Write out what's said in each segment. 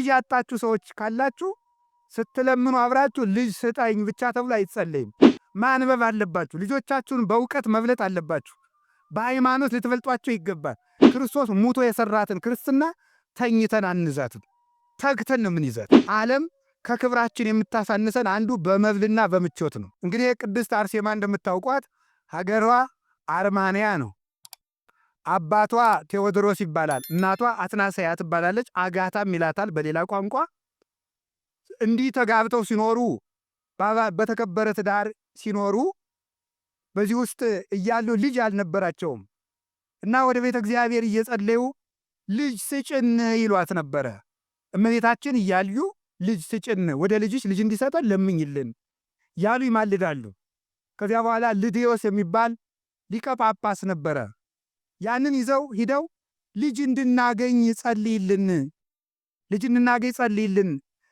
ልጅ ያጣችሁ ሰዎች ካላችሁ ስትለምኑ አብራችሁ ልጅ ስጠኝ ብቻ ተብሎ አይጸለይም። ማንበብ አለባችሁ። ልጆቻችሁን በእውቀት መብለጥ አለባችሁ። በሃይማኖት ልትበልጧቸው ይገባል። ክርስቶስ ሙቶ የሰራትን ክርስትና ተኝተን አንዛትም፣ ተግተን ነው የምንይዛት። ዓለም ከክብራችን የምታሳንሰን አንዱ በመብልና በምቾት ነው። እንግዲህ ቅድስት አርሴማ እንደምታውቋት ሀገሯ አርማንያ ነው። አባቷ ቴዎድሮስ ይባላል። እናቷ አትናሳያ ትባላለች። አጋታም ይላታል በሌላ ቋንቋ። እንዲህ ተጋብተው ሲኖሩ በተከበረ ትዳር ሲኖሩ በዚህ ውስጥ እያሉ ልጅ አልነበራቸውም እና ወደ ቤተ እግዚአብሔር እየጸለዩ ልጅ ስጭን ይሏት ነበረ። እመቤታችን እያሉ ልጅ ስጭን፣ ወደ ልጅሽ ልጅ እንዲሰጠን ለምኝልን ያሉ ይማልዳሉ። ከዚያ በኋላ ልድዮስ የሚባል ሊቀ ጳጳስ ነበረ። ያንን ይዘው ሂደው ልጅ እንድናገኝ ጸልይልን፣ ልጅ እንድናገኝ ጸልይልን፣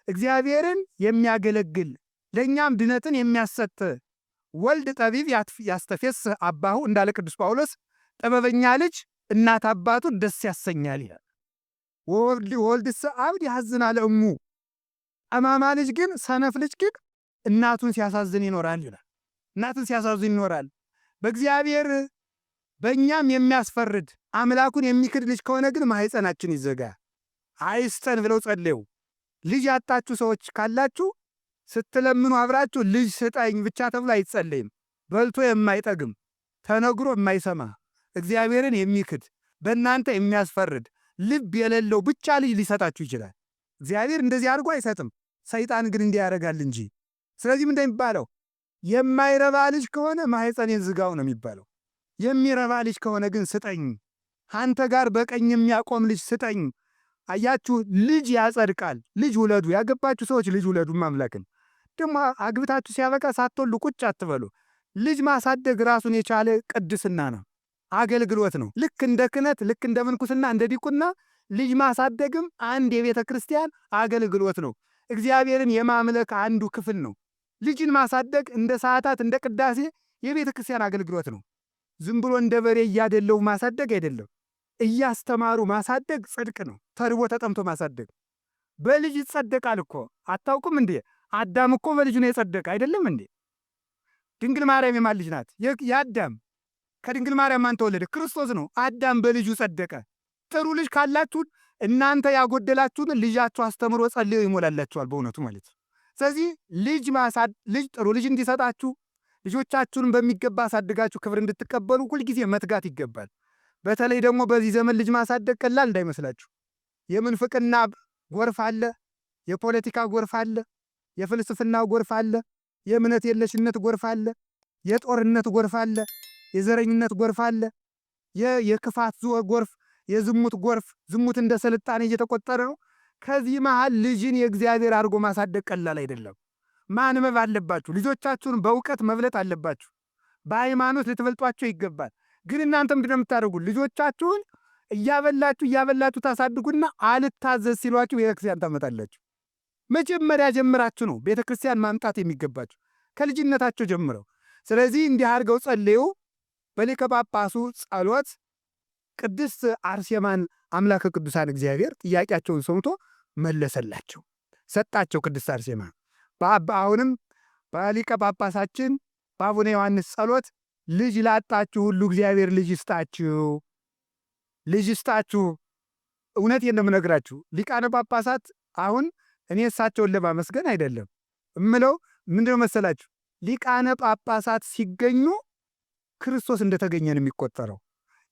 እግዚአብሔርን የሚያገለግል ለእኛም ድነትን የሚያሰጥ ወልድ ጠቢብ ያስተፌስህ አባሁ እንዳለ ቅዱስ ጳውሎስ ጥበበኛ ልጅ እናት አባቱን ደስ ያሰኛል ይላል። ወልድሰ አብድ ያሐዝናለ እሙ፣ ጠማማ ልጅ ግን ሰነፍ ልጅ ግን እናቱን ሲያሳዝን ይኖራል ይላል። እናቱን ሲያሳዝን ይኖራል። በእግዚአብሔር በእኛም የሚያስፈርድ አምላኩን የሚክድ ልጅ ከሆነ ግን ማኅፀናችን ይዘጋ አይስጠን ብለው ጸለዩ። ልጅ ያጣችሁ ሰዎች ካላችሁ ስትለምኑ አብራችሁ ልጅ ስጠኝ ብቻ ተብሎ አይጸለይም። በልቶ የማይጠግም ተነግሮ የማይሰማ እግዚአብሔርን የሚክድ በእናንተ የሚያስፈርድ ልብ የሌለው ብቻ ልጅ ሊሰጣችሁ ይችላል። እግዚአብሔር እንደዚህ አድርጎ አይሰጥም። ሰይጣን ግን እንዲህ ያደርጋል እንጂ። ስለዚህም እንደሚባለው የማይረባ ልጅ ከሆነ ማኅፀኔን ዝጋው ነው የሚባለው። የሚረባ ልጅ ከሆነ ግን ስጠኝ፣ አንተ ጋር በቀኝ የሚያቆም ልጅ ስጠኝ። አያችሁ፣ ልጅ ያጸድቃል። ልጅ ውለዱ። ያገባችሁ ሰዎች ልጅ ውለዱ። ማምላክን ደግሞ አግብታችሁ ሲያበቃ ሳትወልዱ ቁጭ አትበሉ። ልጅ ማሳደግ ራሱን የቻለ ቅድስና ነው፣ አገልግሎት ነው። ልክ እንደ ክህነት፣ ልክ እንደ ምንኩስና፣ እንደ ዲቁና ልጅ ማሳደግም አንድ የቤተ ክርስቲያን አገልግሎት ነው። እግዚአብሔርን የማምለክ አንዱ ክፍል ነው። ልጅን ማሳደግ እንደ ሰዓታት፣ እንደ ቅዳሴ የቤተ ክርስቲያን አገልግሎት ነው። ዝም ብሎ እንደ በሬ እያደለው ማሳደግ አይደለም። እያስተማሩ ማሳደግ ጽድቅ ነው። ተርቦ ተጠምቶ ማሳደግ በልጅ ይጸደቃል እኮ። አታውቁም እንዴ? አዳም እኮ በልጁ ነው የጸደቀ አይደለም እንዴ? ድንግል ማርያም የማን ልጅ ናት? የአዳም። ከድንግል ማርያም ማን ተወለደ? ክርስቶስ ነው። አዳም በልጁ ጸደቀ። ጥሩ ልጅ ካላችሁ እናንተ ያጎደላችሁን ልጃችሁ አስተምሮ ጸልዮ ይሞላላችኋል በእውነቱ ማለት ነው። ስለዚህ ልጅ ጥሩ ልጅ እንዲሰጣችሁ ልጆቻችሁን በሚገባ አሳድጋችሁ ክብር እንድትቀበሉ ሁልጊዜ መትጋት ይገባል። በተለይ ደግሞ በዚህ ዘመን ልጅ ማሳደግ ቀላል እንዳይመስላችሁ። የምንፍቅና ጎርፍ አለ፣ የፖለቲካ ጎርፍ አለ፣ የፍልስፍና ጎርፍ አለ፣ የእምነት የለሽነት ጎርፍ አለ፣ የጦርነት ጎርፍ አለ፣ የዘረኝነት ጎርፍ አለ፣ የክፋት ጎርፍ፣ የዝሙት ጎርፍ። ዝሙት እንደ ስልጣኔ እየተቆጠረ ነው። ከዚህ መሃል ልጅን የእግዚአብሔር አድርጎ ማሳደግ ቀላል አይደለም። ማንበብ አለባችሁ። ልጆቻችሁን በእውቀት መብለጥ አለባችሁ። በሃይማኖት ልትበልጧቸው ይገባል። ግን እናንተ ምንድነው የምታደርጉ? ልጆቻችሁን እያበላችሁ ታሳድጉና አልታዘዝ ሲሏችሁ ቤተክርስቲያን ታመጣላችሁ። መጀመሪያ ጀምራችሁ ነው ቤተክርስቲያን ማምጣት የሚገባችሁ ከልጅነታቸው ጀምረው። ስለዚህ እንዲህ አድርገው ጸልዩ። በሊቀ ጳጳሱ ጸሎት ቅድስት አርሴማን አምላከ ቅዱሳን እግዚአብሔር ጥያቄያቸውን ሰምቶ መለሰላቸው፣ ሰጣቸው። ቅድስት አርሴማ አሁንም በሊቀ ጳጳሳችን በአቡነ ዮሐንስ ጸሎት ልጅ ላጣችሁ ሁሉ እግዚአብሔር ልጅ ይስጣችሁ፣ ልጅ ይስጣችሁ። እውነት የምነግራችሁ ሊቃነ ጳጳሳት አሁን እኔ እሳቸውን ለማመስገን አይደለም እምለው፣ ምንድነው መሰላችሁ? ሊቃነ ጳጳሳት ሲገኙ ክርስቶስ እንደተገኘ ነው የሚቆጠረው።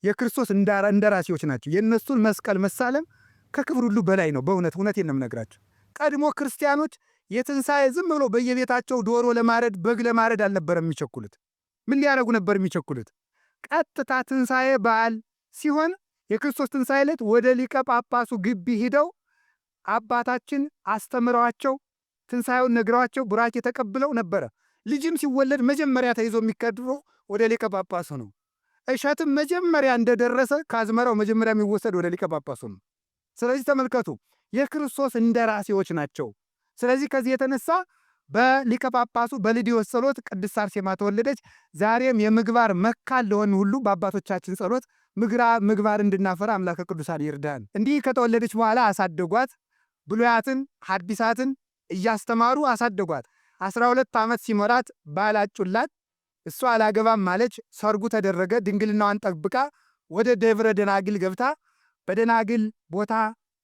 የክርስቶስ እንደራሴዎች ናቸው። የእነሱን መስቀል መሳለም ከክብር ሁሉ በላይ ነው። በእውነት የምነግራችሁ ቀድሞ ክርስቲያኖች የትንሣኤ ዝም ብሎ በየቤታቸው ዶሮ ለማረድ በግ ለማረድ አልነበረም የሚቸኩሉት። ምን ሊያደርጉ ነበር የሚቸኩሉት? ቀጥታ ትንሣኤ በዓል ሲሆን የክርስቶስ ትንሣኤ ዕለት ወደ ሊቀ ጳጳሱ ግቢ ሂደው አባታችን አስተምረዋቸው ትንሣኤውን ነግረዋቸው ቡራኬ ተቀብለው ነበረ። ልጅም ሲወለድ መጀመሪያ ተይዞ የሚቀድረው ወደ ሊቀ ጳጳሱ ነው። እሸትም መጀመሪያ እንደደረሰ ከአዝመራው መጀመሪያ የሚወሰድ ወደ ሊቀ ጳጳሱ ነው። ስለዚህ ተመልከቱ፣ የክርስቶስ እንደራሴዎች ናቸው። ስለዚህ ከዚህ የተነሳ በሊቀ ጳጳሱ በልድዮስ ጸሎት ቅድስት አርሴማ ተወለደች። ዛሬም የምግባር መካን ለሆን ሁሉ በአባቶቻችን ጸሎት ምግባር እንድናፈራ አምላከ ቅዱሳን ይርዳን። እንዲህ ከተወለደች በኋላ አሳደጓት። ብሉያትን ሐዲሳትን እያስተማሩ አሳደጓት። 12 ዓመት ሲሞላት ባላጩላት። እሷ አላገባም ማለች። ሰርጉ ተደረገ። ድንግልናዋን ጠብቃ ወደ ደብረ ደናግል ገብታ በደናግል ቦታ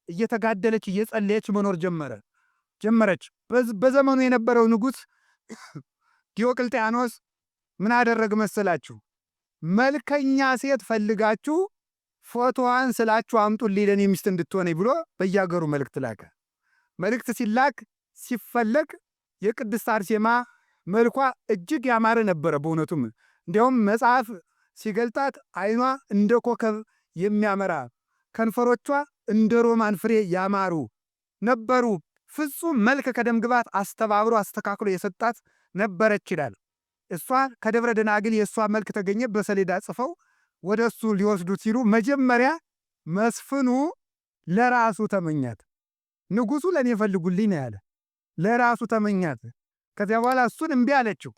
እየተጋደለች እየጸለየች መኖር ጀመረች። በዘመኑ የነበረው ንጉሥ ዲዮቅልጥያኖስ ምን አደረግ መሰላችሁ? መልከኛ ሴት ፈልጋችሁ ፎቶዋን ስላችሁ አምጡልኝ ለኔ ሚስት እንድትሆነኝ ብሎ በያገሩ መልእክት ላከ። መልእክት ሲላክ ሲፈለግ የቅድስት አርሴማ መልኳ እጅግ ያማረ ነበረ። በእውነቱም እንዲያውም መጽሐፍ ሲገልጣት ዓይኗ እንደ ኮከብ የሚያመራ ከንፈሮቿ እንደ ሮማን ፍሬ ያማሩ ነበሩ። ፍጹም መልክ ከደምግባት አስተባብሮ አስተካክሎ የሰጣት ነበረች ይላል። እሷ ከደብረ ደናግል የእሷ መልክ ተገኘ። በሰሌዳ ጽፈው ወደ እሱ ሊወስዱት ሲሉ መጀመሪያ መስፍኑ ለራሱ ተመኛት። ንጉሡ ለእኔ ፈልጉልኝ ነው ያለ። ለራሱ ተመኛት። ከዚያ በኋላ እሱን እምቢ አለችው።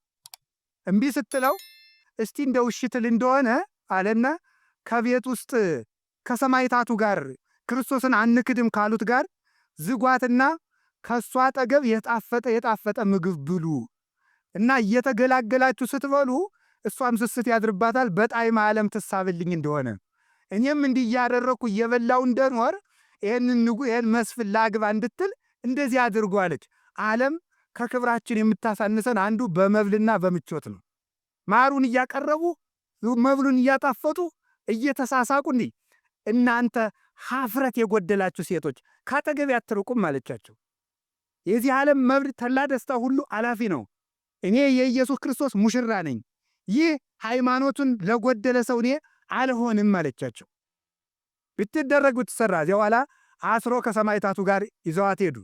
እምቢ ስትለው እስቲ እንደው እሺ ትል እንደሆነ አለና ከቤት ውስጥ ከሰማዕታቱ ጋር ክርስቶስን አንክድም ካሉት ጋር ዝጓትና ከእሷ አጠገብ የጣፈጠ ምግብ ብሉ እና እየተገላገላችሁ ስትበሉ እሷም ስስት ያድርባታል፣ በጣዕመ ዓለም ትሳብልኝ እንደሆነ እኔም እንዲህ እያደረግኩ እየበላው እንደኖር ይህን መስፍን ላግባ እንድትል እንደዚህ አድርጎ አለች። ዓለም ከክብራችን የምታሳንሰን አንዱ በመብልና በምቾት ነው። ማሩን እያቀረቡ መብሉን እያጣፈጡ እየተሳሳቁ እንዲህ እናንተ ሀፍረት የጎደላችሁ ሴቶች ካጠገቤ አትርቁም አለቻቸው። የዚህ ዓለም መብል ተላ ደስታ ሁሉ አላፊ ነው። እኔ የኢየሱስ ክርስቶስ ሙሽራ ነኝ። ይህ ሃይማኖቱን ለጎደለ ሰው እኔ አልሆንም አለቻቸው። ብትደረግ ብትሰራ እዚያ በኋላ አስሮ ከሰማዕታቱ ጋር ይዘዋት ሄዱ።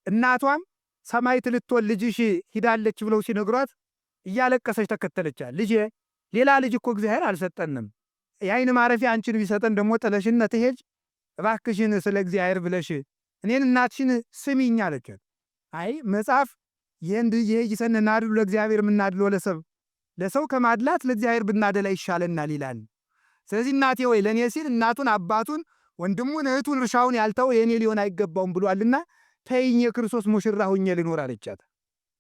እናቷም ሰማዕት ልትሆን ልጅሽ ሂዳለች ብለው ሲነግሯት እያለቀሰች ተከተለቻት። ልጄ ሌላ ልጅ እኮ እግዚአብሔር አልሰጠንም። የዓይን ማረፊያ አንቺን ቢሰጠን ደግሞ ጥለሽን ትሄጅ እባክሽን ስለ እግዚአብሔር ብለሽ እኔን እናትሽን ስሚኝ አለቻት። አይ መጽሐፍ ይሄይሰን እናድሉ ለእግዚአብሔር ምናድሎ ለሰው ከማድላት ለእግዚአብሔር ብናደላ ይሻለናል ይላል። ስለዚህ እናቴ ወይ ለእኔ ሲል እናቱን አባቱን ወንድሙን እህቱን እርሻውን ያልተው የእኔ ሊሆን አይገባውም ብሏልና ተይኝ የክርስቶስ ሙሽራ ሁኜ ልኖር አለቻት።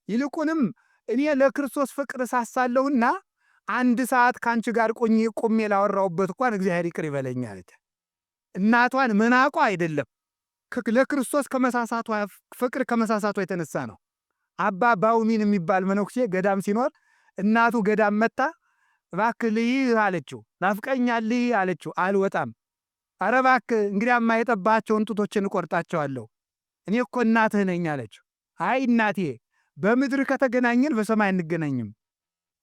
ይልቁንም እኔ ለክርስቶስ ፍቅር ሳሳለሁና 1 ሰዓት ካንቺ ጋር ቆሜ ላወራውበት እንኳን እግዚአብሔር ይቅር ይበለኝ አለች። እናቷን መናቋ አይደለም ለክርስቶስ ከመሳሳቷ ፍቅር ከመሳሳቷ የተነሳ ነው። አባ ባውሚን የሚባል መነኩሴ ገዳም ሲኖር እናቱ ገዳም መጣ። እባክህ ልይ አለችው። ናፍቀኛልህ አለችው። አልወጣም። ኧረ እባክህ እንግዲያማ የጠባቸውን ጡቶችን እቆርጣቸዋለሁ እኔ እኮ እናትህ ነኝ አለችው። አይ እናቴ በምድር ከተገናኘን በሰማይ እንገናኝም፣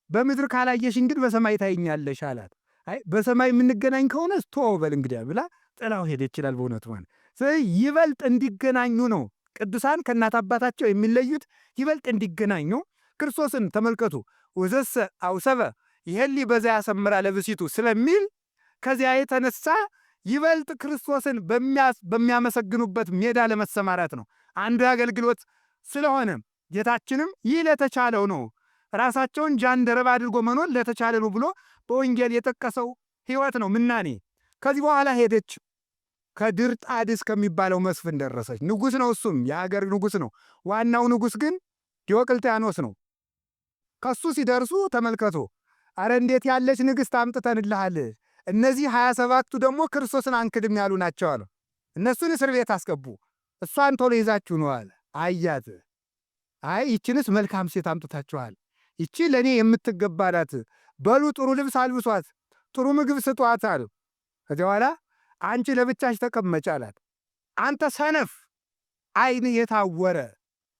በምድር ካላየሽኝ ግን በሰማይ ታይኛለሽ አላት። አይ በሰማይ የምንገናኝ ከሆነ ተወው በል እንግዲያ ብላ ጥላው ሄደ ይችላል። በእውነቱ ማለት ስለዚህ ይበልጥ እንዲገናኙ ነው ቅዱሳን ከእናት አባታቸው የሚለዩት፣ ይበልጥ እንዲገናኙ። ክርስቶስን ተመልከቱ። ወዘሰ አውሰበ ይሄሊ በዛ ያሰምራ ለብሲቱ ስለሚል ከዚያ የተነሳ ይበልጥ ክርስቶስን በሚያመሰግኑበት ሜዳ ለመሰማራት ነው። አንዱ አገልግሎት ስለሆነ ጌታችንም ይህ ለተቻለው ነው፣ ራሳቸውን ጃንደረባ አድርጎ መኖር ለተቻለ ነው ብሎ በወንጌል የጠቀሰው ሕይወት ነው ምናኔ። ከዚህ በኋላ ሄደች። ከድርጣድስ ከሚባለው መስፍን ደረሰች። ንጉሥ ነው፣ እሱም የአገር ንጉሥ ነው። ዋናው ንጉሥ ግን ዲዮቅልጥያኖስ ነው። ከሱ ሲደርሱ ተመልከቱ። አረ እንዴት ያለች ንግሥት አምጥተንልሃል፣ እነዚህ 27ቱ ደግሞ ክርስቶስን አንክድም ያሉ ናቸው አለ። እነሱን እስር ቤት አስገቡ። እሷን ቶሎ ይዛችሁ ነው አለ። አያት። አይ ይችንስ መልካም ሴት አምጥታችኋል፣ ይቺ ለእኔ የምትገባ ናት፣ በሉ ጥሩ ልብስ አልብሷት፣ ጥሩ ምግብ ስጧት አሉ። ከዚያ በኋላ አንቺ ለብቻሽ ተቀመጭ አላት። አንተ ሰነፍ፣ ዓይን የታወረ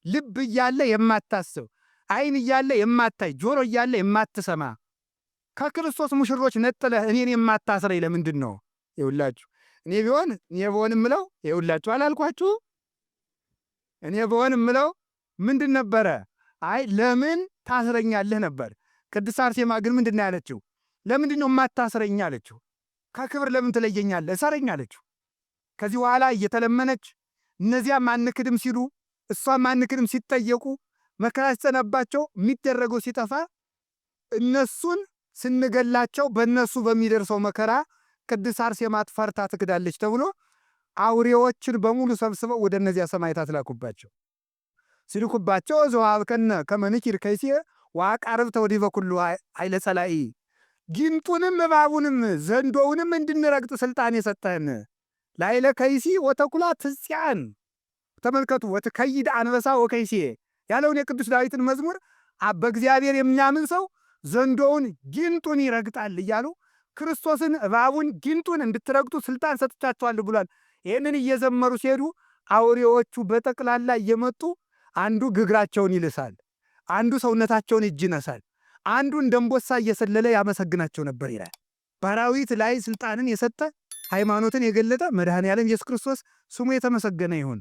ልብ እያለ የማታስብ ዓይን እያለ የማታይ ጆሮ እያለ የማትሰማ ከክርስቶስ ሙሽሮች ነጥለህ እኔን የማታስረኝ ለምንድን ነው? ይውላችሁ እኔ ብሆን እምለው ይውላችሁ አላልኳችሁ? እኔ ብሆን እምለው ምንድን ነበረ? አይ ለምን ታስረኛለህ ነበር። ቅድስት አርሴማ ግን ምንድን ነው ያለችው? ለምንድን ነው የማታስረኝ አለችው። ከክብር ለምን ትለየኛለህ? እሰረኝ አለችው። ከዚህ በኋላ እየተለመነች እነዚያም አንክድም ሲሉ እሷም አንክድም ሲጠየቁ መከራ ሲጸናባቸው የሚደረገው ሲጠፋ እነሱን ስንገላቸው በእነሱ በሚደርሰው መከራ ቅድስት አርሴማ ፈርታ ትክዳለች ተብሎ አውሬዎችን በሙሉ ሰብስበው ወደ እነዚያ ሰማዕታት ላኩባቸው። ሲልኩባቸው ዘወሀብከነ ከመ ንኪር ከይሴ ወአቃርብተ ወዲበ ኩሉ ኃይለ ጸላኢ፣ ጊንጡንም እባቡንም ዘንዶውንም እንድንረግጥ ስልጣን የሰጠህን ላይለ ከይሲ ወተኩላ ትጽያን። ተመልከቱ፣ ወትከይድ አንበሳ ወከይሴ ያለውን የቅዱስ ዳዊትን መዝሙር በእግዚአብሔር የሚያምን ሰው ዘንዶውን ጊንጡን ይረግጣል እያሉ ክርስቶስን እባቡን ጊንጡን እንድትረግጡ ስልጣን ሰጥቻችኋለሁ ብሏል። ይህንን እየዘመሩ ሲሄዱ አውሬዎቹ በጠቅላላ እየመጡ አንዱ ግግራቸውን ይልሳል፣ አንዱ ሰውነታቸውን እጅ ይነሳል፣ አንዱ እንደ አንበሳ እየሰለለ ያመሰግናቸው ነበር ይላል። በአራዊት ላይ ስልጣንን የሰጠ ሃይማኖትን የገለጠ መድኃኔ ዓለም ኢየሱስ ክርስቶስ ስሙ የተመሰገነ ይሁን።